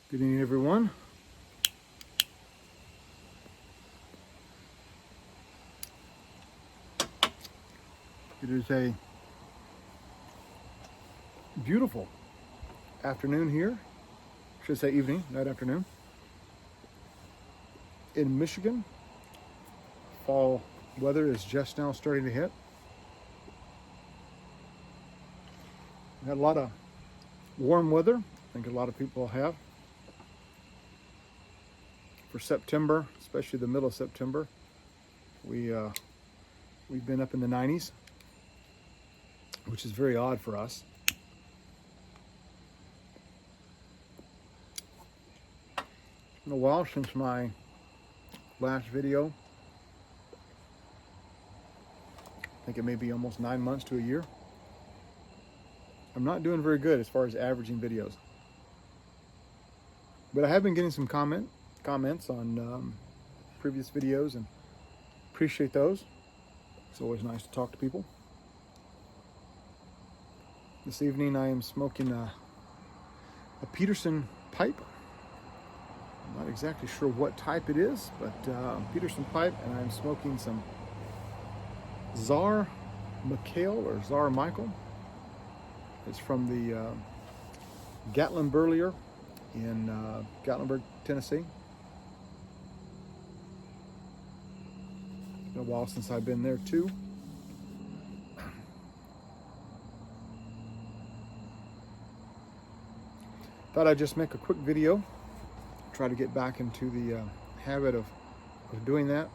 Good evening, everyone. It is a beautiful afternoon here. I should say evening, not afternoon. In Michigan, fall weather is just now starting to hit. We had a lot of warm weather. I think a lot of people have. For September, especially the middle of September, we've been up in the 90s, which is very odd for us. It's been a while since my last video. I think it may be almost 9 months to a year. I'm not doing very good as far as averaging videos, but I have been getting some comments on previous videos and appreciate those. It's always nice to talk to people. This evening I am smoking a Peterson pipe. I'm not exactly sure what type it is, but Peterson pipe, and I'm smoking some Czar Michael or Czar Michael. It's from the Gatlinburger in Gatlinburg, Tennessee. It's been a while since I've been there too. Thought I'd just make a quick video, try to get back into the habit of doing that.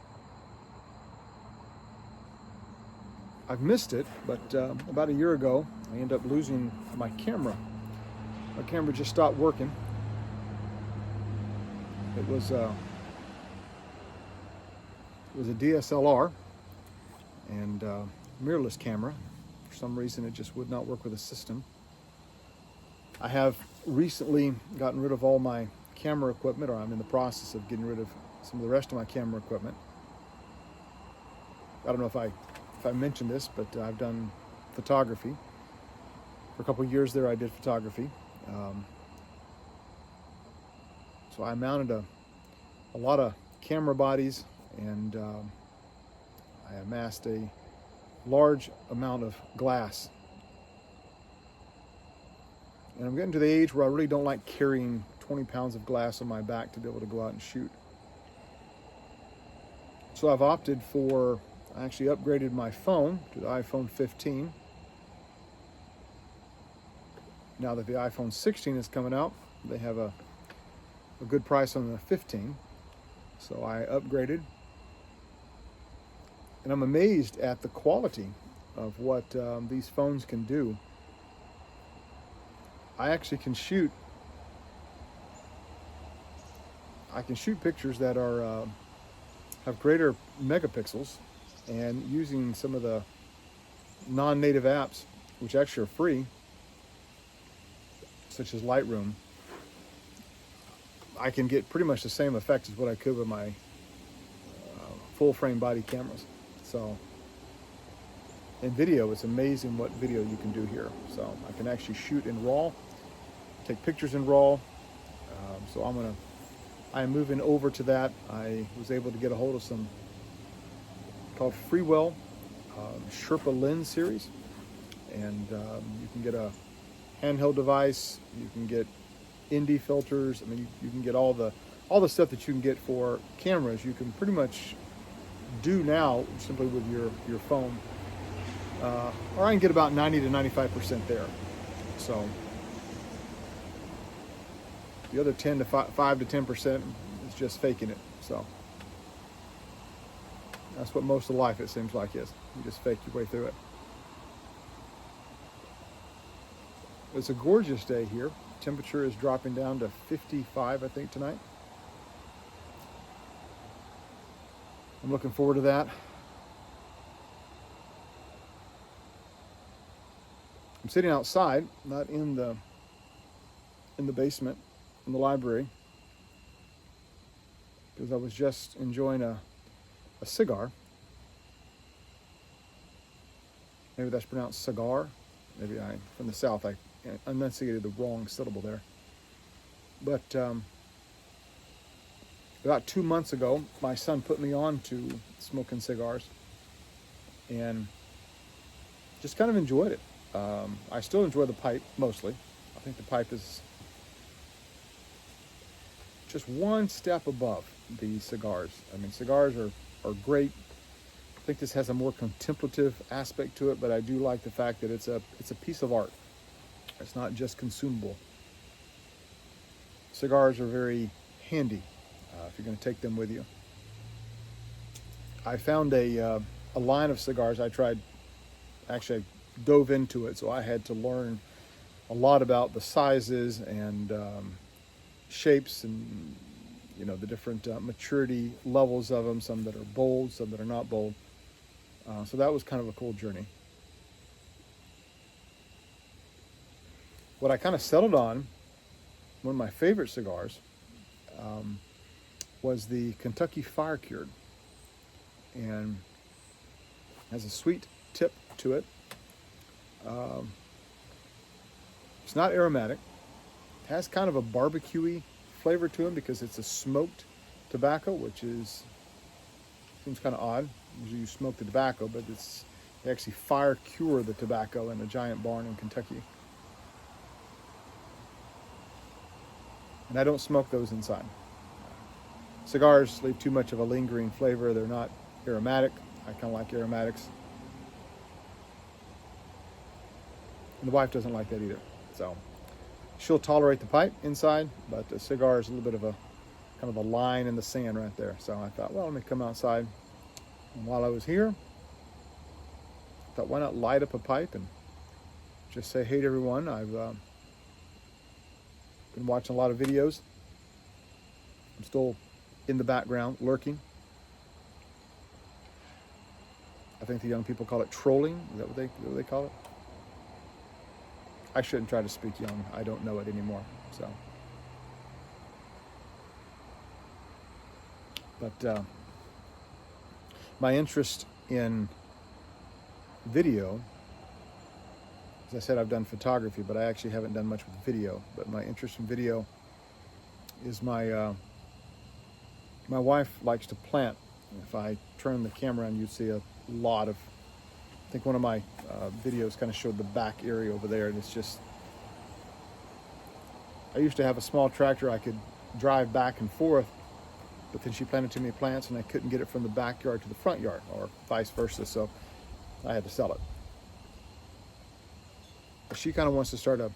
I've missed it, but about a year ago, I ended up losing my camera. My camera just stopped working. It was a DSLR and mirrorless camera. For some reason, it just would not work with the system. I have recently gotten rid of all my camera equipment, or I'm in the process of getting rid of some of the rest of my camera equipment. I don't know if I mentioned this, but I've done photography. For a couple of years there, I did photography. So I mounted a lot of camera bodies, and I amassed a large amount of glass. And I'm getting to the age where I really don't like carrying 20 pounds of glass on my back to be able to go out and shoot. So I've opted for, I actually upgraded my phone to the iPhone 15. Now that the iPhone 16 is coming out, they have a good price on the 15. So I upgraded. And I'm amazed at the quality of what these phones can do. I actually can shoot pictures that are have greater megapixels, and using some of the non-native apps, which actually are free, such as Lightroom, I can get pretty much the same effect as what I could with my full frame body cameras. So in video, it's amazing what video you can do here. So I can actually shoot in RAW, take pictures in RAW. So I am moving over to that. I was able to get a hold of some called Freewell Sherpa lens series, and you can get a handheld device. You can get ND filters. I mean, you can get all the stuff that you can get for cameras. You can pretty much do now simply with your phone. Or I can get about 90 to 95% there. So the other 5 to 10% is just faking it. So that's what most of life, it seems like, is. You just fake your way through it. It's a gorgeous day here. Temperature is dropping down to 55, I think, tonight. I'm looking forward to that. I'm sitting outside, not in the basement, in the library, because I was just enjoying a cigar. Maybe that's pronounced cigar. Maybe from the South, I enunciated the wrong syllable there. But about 2 months ago, my son put me on to smoking cigars, and just kind of enjoyed it. I still enjoy the pipe mostly. I think the pipe is just one step above the cigars. I mean, cigars are great. I think this has a more contemplative aspect to it, but I do like the fact that it's a piece of art. It's not just consumable. Cigars are very handy if you're going to take them with you. I found a line of cigars I tried. Actually, I dove into it, so I had to learn a lot about the sizes and shapes, and the different maturity levels of them. Some that are bold, some that are not bold. So that was kind of a cool journey. What I kind of settled on, one of my favorite cigars, was the Kentucky Fire Cured, and has a sweet tip to it. It's not aromatic. It has kind of a barbecue-y flavor to it because it's a smoked tobacco, which seems kind of odd. Usually you smoke the tobacco, but they actually fire cure the tobacco in a giant barn in Kentucky. And I don't smoke those inside. Cigars leave too much of a lingering flavor. They're not aromatic. I kind of like aromatics. And the wife doesn't like that either. So she'll tolerate the pipe inside, but the cigar is a little bit of a kind of a line in the sand right there. So I thought, well, let me come outside. And while I was here, I thought, why not light up a pipe and just say hey to everyone. I've been watching a lot of videos. I'm still in the background, lurking. I think the young people call it trolling. Is that what they call it? I shouldn't try to speak young. I don't know it anymore. So, but my interest in video, as I said, I've done photography, but I actually haven't done much with video. But my interest in video is my wife likes to plant. If I turn the camera on, you'd see a lot of, I think one of my videos kind of showed the back area over there, and it's just, I used to have a small tractor I could drive back and forth, but then she planted too many plants and I couldn't get it from the backyard to the front yard, or vice versa, so I had to sell it. But she kind of wants to start a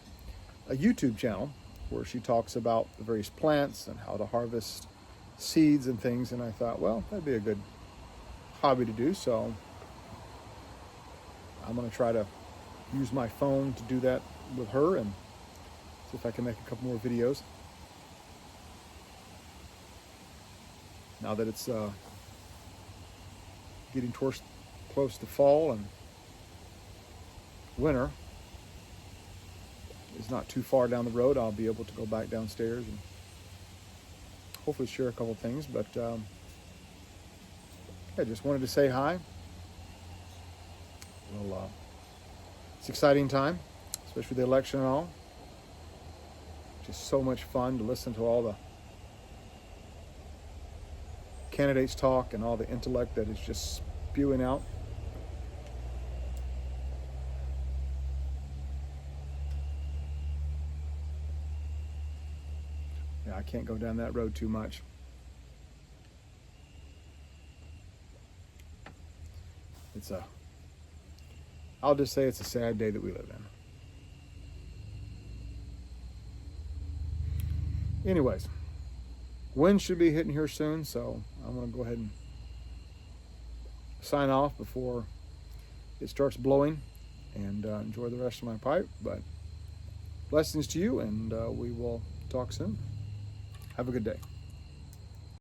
YouTube channel where she talks about the various plants and how to harvest seeds and things, and I thought, well, that'd be a good hobby to do, so I'm going to try to use my phone to do that with her and see if I can make a couple more videos. Now that it's getting close to fall and winter is not too far down the road, I'll be able to go back downstairs and hopefully share a couple things. But I just wanted to say hi. Well, it's an exciting time, especially the election and all. Just so much fun to listen to all the candidates talk and all the intellect that is just spewing out. Yeah, I can't go down that road too much. I'll just say it's a sad day that we live in. Anyways, wind should be hitting here soon, so I'm going to go ahead and sign off before it starts blowing, and enjoy the rest of my pipe. But blessings to you, and we will talk soon. Have a good day.